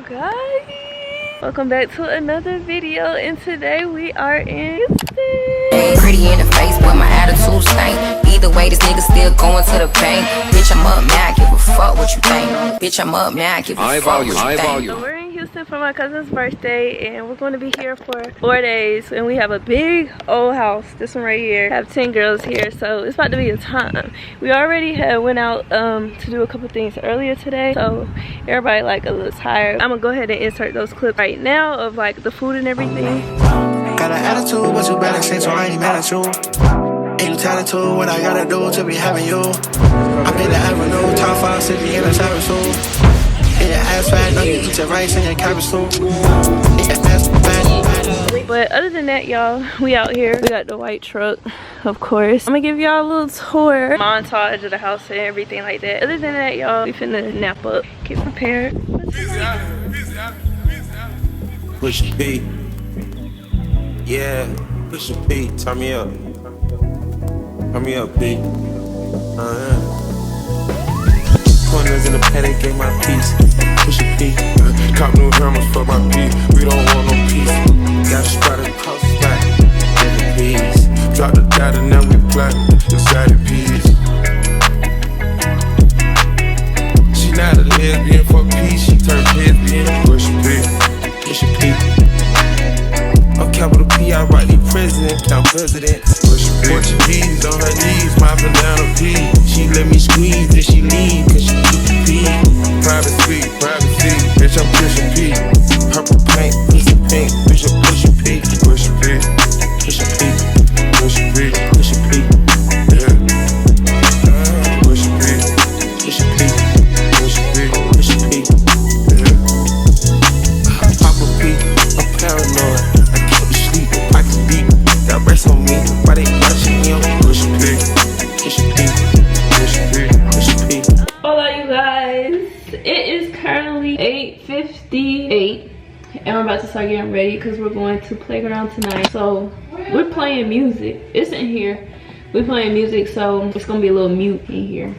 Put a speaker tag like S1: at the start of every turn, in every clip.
S1: guys, welcome back to another video, and today we are in Houston.
S2: Pretty in the face, but my attitude stank. Either way, this nigga still going to the bank. Bitch, I'm up now, I give a fuck what you think. Bitch, I'm up now, I give a fuck what you think.
S1: So we're in Houston for my cousin's birthday, and we're going to be here for 4 days. And we have a big old house. This one right here. Have 10 girls here, so it's about to be a time. We already had went out to do a couple things earlier today, so everybody like a little tired. I'm gonna go ahead and insert those clips right now of like the food and everything.
S3: Got an attitude, but you better say so I ain't mad at you. Ain't you talented, what I gotta do to be having you. I been the avenue, top 5 city in a savage soul. And your ass fat, know you eat your rice and your cabbage soup.
S1: But other than that, y'all, we out here. We got the white truck, of course. I'm gonna give y'all a little tour, montage of the house and everything like that. Other than that, y'all, we finna nap up, get prepared.
S4: Push a P. Yeah, push a P. Turn me up. Turn me up, P. Corners in the paddock, gave my piece. Push a P. Cop new hammers for my P. We don't want no peace. Got a spot across the back. Get the peace. Drop the data, now we black. Inside the peace. She not a lesbian for peace. She turned lesbian. Push a P. Push a P. I'm capital P, I write the president, count president. Portuguese on her knees, mopping down a P. She let me squeeze, then she leave, cause she took the P. Privacy, bitch, I'm pushing P. Purple paint, piece of pink, bitch, I'm pushing P. Push a P, push a P, push a P, push a P. Yeah. Push a P, push a P, push a P, push a P. Yeah. Pop a P, I'm paranoid. I can beat that rest on me. Why they watching me? Push a P, push a P, push a P, push a P.
S1: Hola, you guys. It is currently 8:58, and we're about to start getting ready because we're going to playground tonight. So we're playing music. It's in here. We're playing music, so it's gonna be a little mute in here.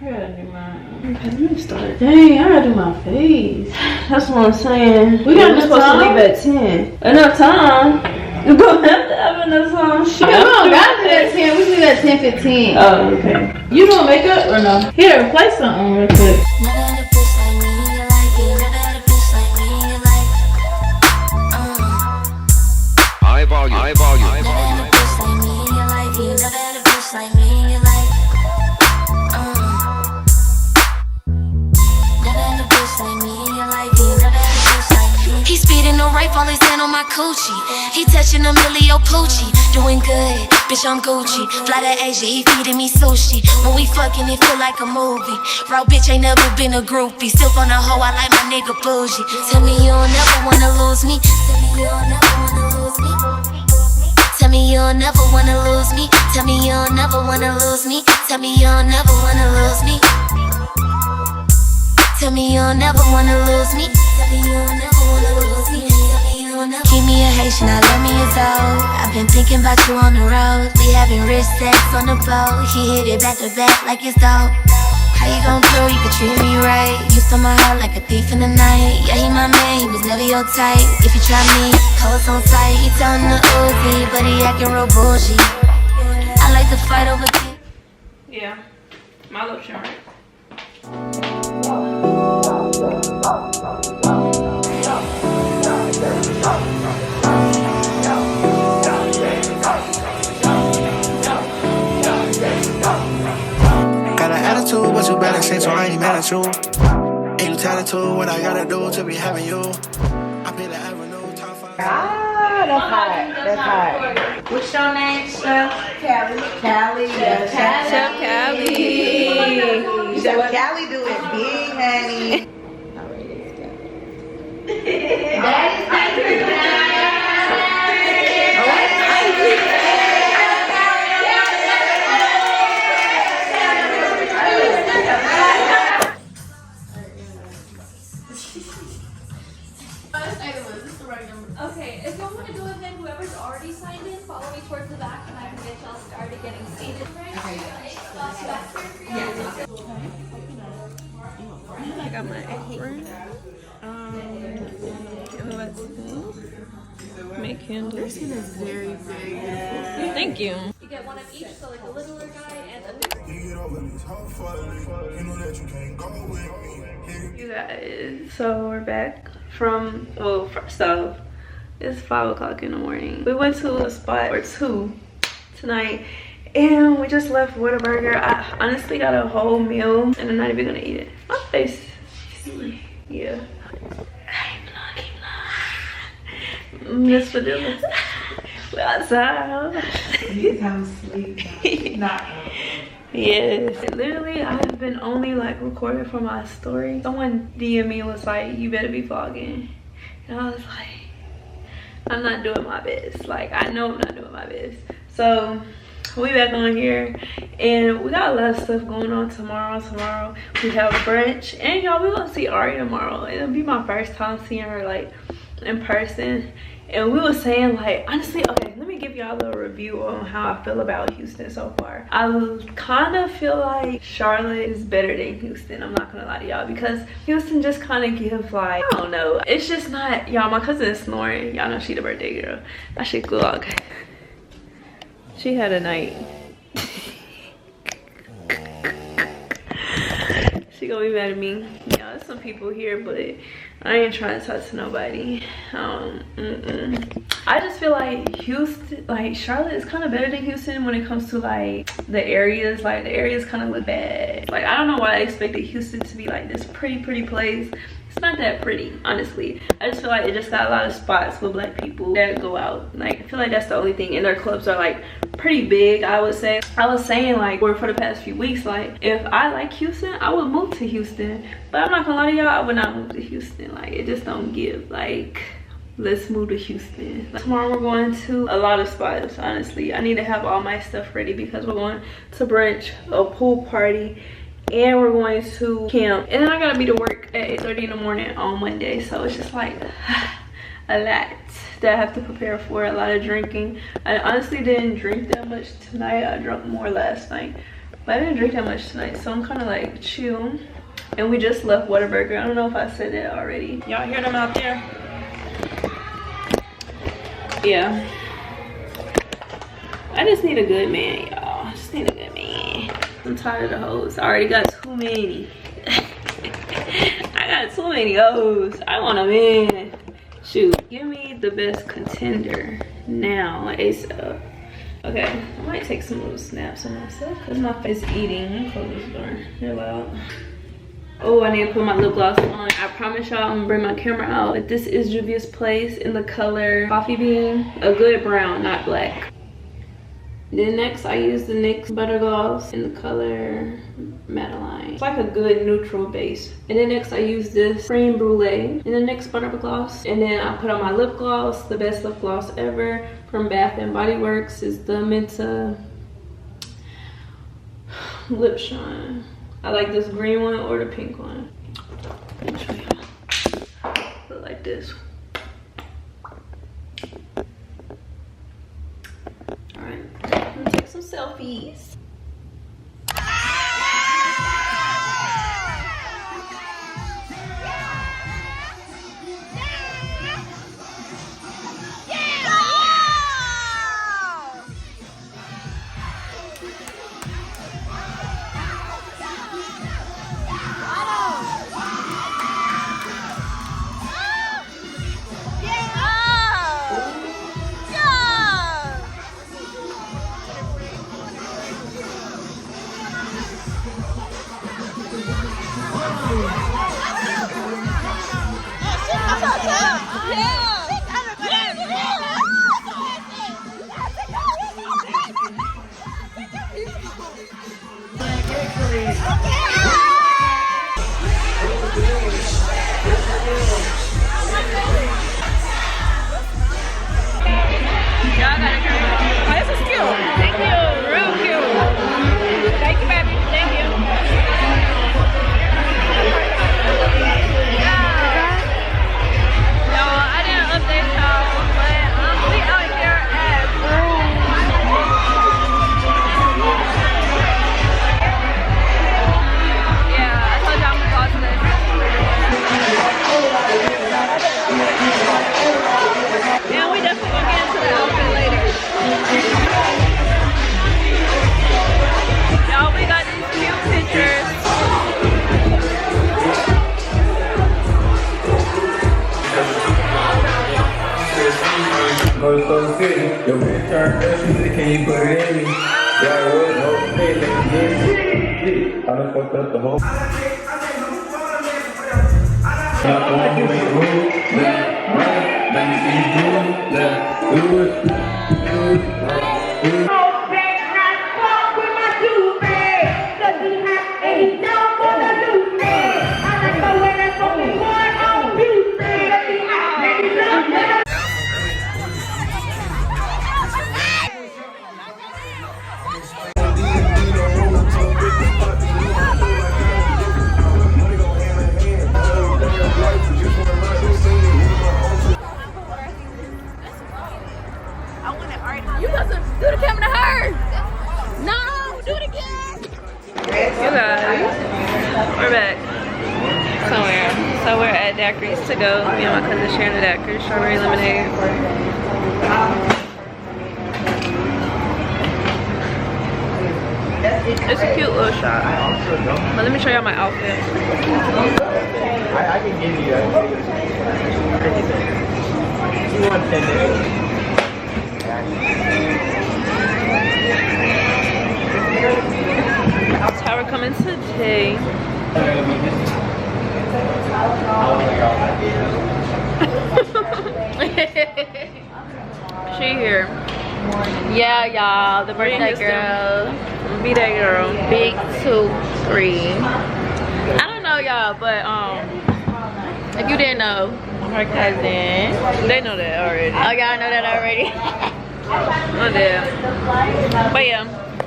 S1: I gotta do mine. Okay, let me start. Dang, I gotta do my face. That's what I'm saying. We're supposed to leave at 10. Enough time. We're gonna have to have enough time.
S5: Okay, we don't got to at 10. We leave at 10:15.
S1: Oh, okay.
S5: You doing makeup or no? Here, play something real quick.
S4: High volume, high volume, high volume.
S2: He speeding no right, fall his hand on my coochie. He touching a millio poochie. Doing good, bitch, I'm Gucci. Fly to Asia, he feeding me sushi. When we fucking, it feel like a movie. Raw bitch ain't never been a groupie. Still on the hoe, I like my nigga bougie. Tell me you'll never wanna lose me. Tell me you'll never wanna lose me. Tell me you'll never wanna lose me. Tell me you'll never wanna lose me. Tell me you'll never wanna lose me. Tell me you'll never wanna lose me. Tell me you'll never wanna lose me. Keep me a Haitian, I love me a dog. I've been thinking about you on the road. We having wrist sex on the boat. He hit it back to back like it's dog. How you gon' prove you could treat me right? You stole my heart like a thief in the night. Yeah, he my man, he was never your type. If you try me, codes on sight. He telling the Uzi, but he acting real bougie. I like to fight over kids.
S1: Yeah, my lotion, right?
S3: Got an attitude, but you better say so I ain't mad at you. Ain't you talented, what I gotta do to be having you. I been the avenue, top 5.
S5: Ah, that's hot. That's hot. What's your name, Chef? Callie. Callie. Yeah,
S1: Chef Callie.
S5: You said what Callie do it big, honey.
S6: Okay, if y'all want to go ahead, whoever's already signed in, follow me towards the back and I can get y'all started getting seated. Okay.
S1: I got my apron. make candles. Your skin is very, very beautiful. Thank you.
S6: You get one of each, so like a littler guy and a big.
S1: You guys, so we're back from, well, first off, it's 5 o'clock in the morning. We went to a spot or two tonight and we just left Whataburger. I honestly got a whole meal and I'm not even gonna eat it. My face, yeah. Miss Fadilla. We're outside.
S5: You sound sleep. Not.
S1: Yes. Literally, I have been only like recording for my story. Someone DM me and was like, you better be vlogging. And I was like, I'm not doing my best. Like, I know I'm not doing my best. So, we back on here. And we got a lot of stuff going on tomorrow. Tomorrow, we have brunch. And y'all, we're gonna see Ari tomorrow. It'll be my first time seeing her like in person. And we were saying, like, honestly, okay, let me give y'all a little review on how I feel about Houston so far. I kind of feel like Charlotte is better than Houston. I'm not gonna lie to y'all, because Houston just kind of gives like, I don't know, it's just not, y'all, my cousin is snoring. Y'all know she the birthday girl. I should vlog. She had a night. She gonna be mad at me. Yeah, there's some people here, but I ain't trying to talk to nobody. I just feel like Houston, like Charlotte is kind of better than Houston when it comes to like the areas. Like the areas kind of look bad. Like I don't know why I expected Houston to be like this pretty place. It's not that pretty, honestly. I just feel like it just got a lot of spots with black people that go out. Like I feel like that's the only thing. And their clubs are like pretty big, I would say. I was saying like for the past few weeks, like if I like Houston, I would move to Houston. But I'm not gonna lie to y'all, I would not move to Houston. Like it just don't give. Like let's move to Houston. Tomorrow we're going to a lot of spots, honestly. I need to have all my stuff ready because we're going to brunch, a pool party, and we're going to camp. And then I gotta be to work at 8:30 in the morning on Monday. So it's just like a lot that I have to prepare for, a lot of drinking. I honestly didn't drink that much tonight. I drank more last night, but I didn't drink that much tonight. So I'm kind of like chill. And we just left Whataburger. I don't know if I said that already. Y'all hear them out there? Yeah. I just need a good man, y'all. I just need a good man. I'm tired of the hoes. I already got too many. I got too many hoes. I want a man. Shoot, give me the best contender now, like ASAP. Okay, I might take some little snaps of myself because my face is eating. Let me close this door. They're loud. Oh, I need to put my lip gloss on. I promise y'all I'm gonna bring my camera out. But this is Juvia's Place in the color Coffee Bean. A good brown, not black. Then next I use the NYX Butter Gloss in the color Madeline. It's like a good neutral base. And then next I use this Cream Brulee in the NYX Butter Gloss. And then I put on my lip gloss, the best lip gloss ever from Bath & Body Works. Is the Menta Lip Shine. I like this green one or the pink one. Let me show y'all. Look like this. Alright, I'm gonna take some selfies.
S7: for so city. Your bitch turned up, can you put it in me? Yeah, it was no fit, let me get it. I done fucked up the whole. Now come on, you make room, left, right, let me see you do, left, do it, do it.
S6: You must have do the camera to her. No, do it again.
S1: You guys, we're back somewhere. So we're at Daiquiris to go. Me and my cousin sharing the daiquiri, strawberry lemonade. It's a cute little shop. But let me show y'all my outfit.
S7: I can give you that. You want 10 days?
S1: Tower coming today. She here. Yeah, y'all, the birthday girl. Be that girl. Big 2, 3. I don't know y'all, but if you didn't know, her cousin. They know that already. Oh, y'all know that already. Oh damn. But yeah.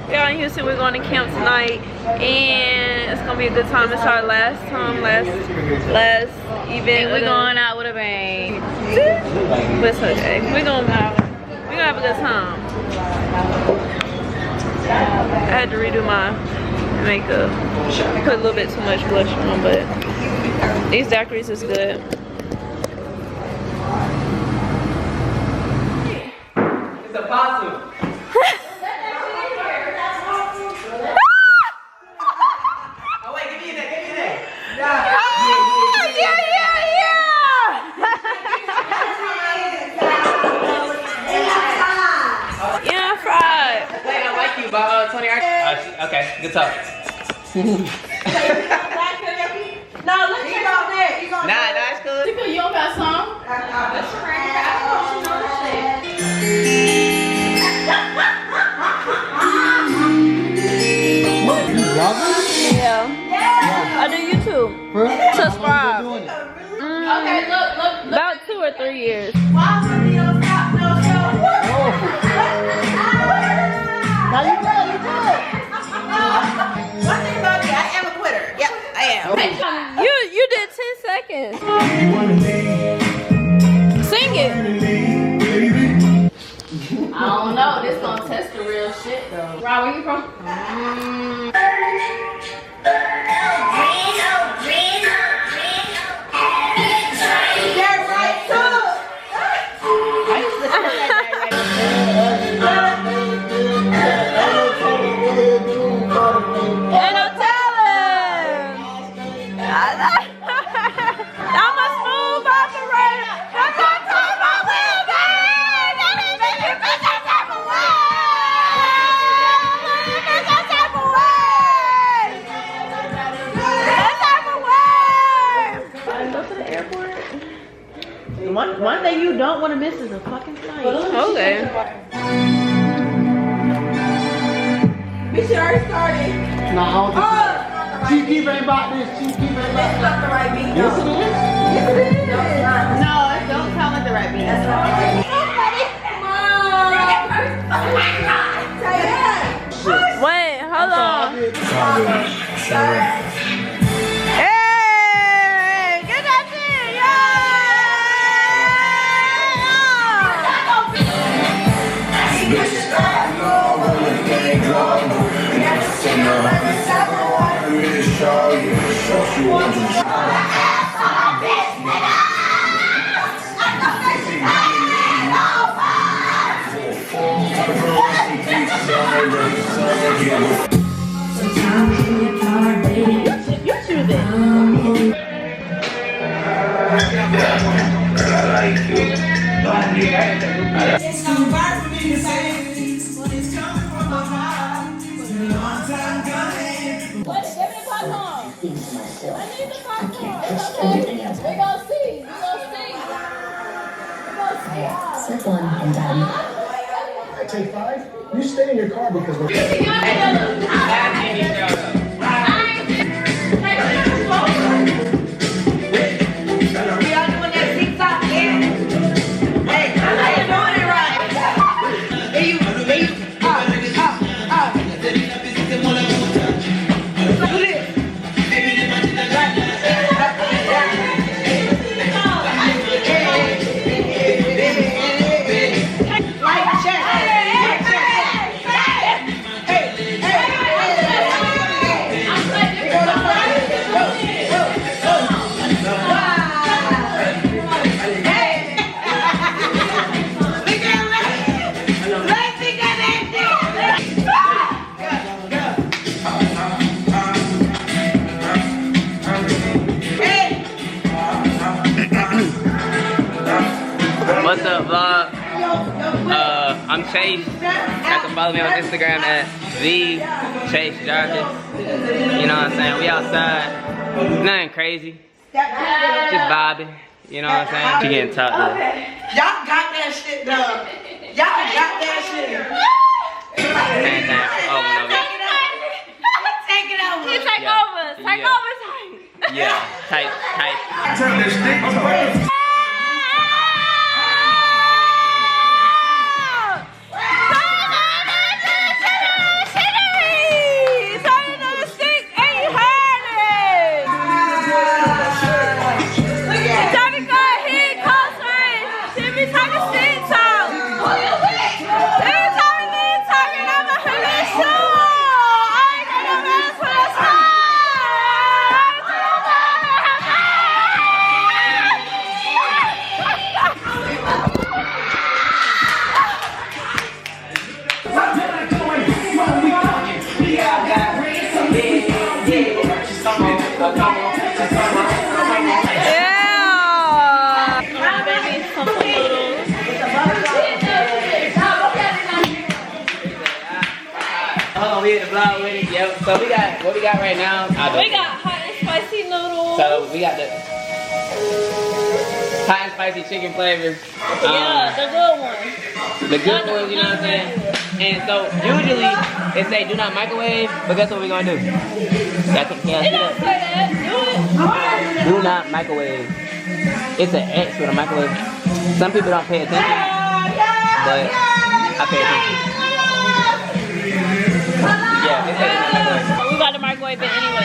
S1: We're in Houston, we're going to camp tonight, and it's gonna be a good time. It's our last event.
S6: And we're going out with a bang.
S1: But it's okay. We're gonna have a good time. I had to redo my makeup. Put a little bit too much blush on, but these daiquiris is good.
S7: It's a possum. Okay, good talk.
S5: No, look, he's on there. He's on there.
S7: Nah, it's cool.
S6: You don't got some?
S5: That's right. I don't know
S8: What? You vlogging?
S1: Yeah. I do YouTube. Subscribe.
S6: Okay, look.
S1: About 2 or 3 years.
S5: Why would you stop no show?
S8: Now you good.
S5: One thing about me, I am a quitter. Yep, I am.
S1: You did 10 seconds. Sing it.
S6: I don't know. This gonna test the real shit though. Rob, where you from?
S5: That's right, too. I used to say that
S1: Ain't no telling. I'm a smooth operator. I'm not talking about women. That ain't make you feel that type of way. That type of way. That type of way. I go to the airport.
S5: One thing you don't want to miss is a fucking flight.
S1: Okay.
S5: We should already started.
S8: No, I don't think Chief Keef ain't about this. Chief Keef ain't about
S5: That's not the right beat.
S8: this. Yes, it is.
S5: Yes, it is. No, it's not. No, it don't sound like the right beat. That's right.
S1: Wait, hold on. Hey, get that shit,
S5: You choose it.
S7: I like you.
S3: It's too far for me to say this, but it's coming from my heart. It's been a long time coming.
S6: What? Give me the popcorn. I need the popcorn. It's okay. We gonna see. We gonna see.
S2: Step one and done.
S8: Take 5. You stay in your car because we're.
S9: What's up, vlog? I'm Chase. You can follow me on Instagram at @TheChaseJarvis. You know what I'm saying? We outside. Nothing crazy. Just vibing. You know what I'm saying? She getting top though.
S5: Y'all got that shit though. Y'all got that shit.
S9: Same thing. Oh, no,
S5: Take it over.
S6: You take
S9: Yeah.
S6: over. Take
S9: Yeah.
S6: over.
S9: yeah, type.
S8: Turn this stick to
S9: We hit the vlog with it. Yep. So we got what we got right now.
S6: We got hot and spicy noodles.
S9: So we got the hot and spicy chicken flavor.
S6: Yeah, the good one.
S9: The good ones, you know what I'm saying? And so usually they say do not microwave, but guess what we're gonna do? That's what
S6: It don't say that. Do it.
S9: do not microwave. It's an X with a microwave. Some people don't pay attention, but I pay attention. Yeah, it's like
S6: We got the microwave it anyway.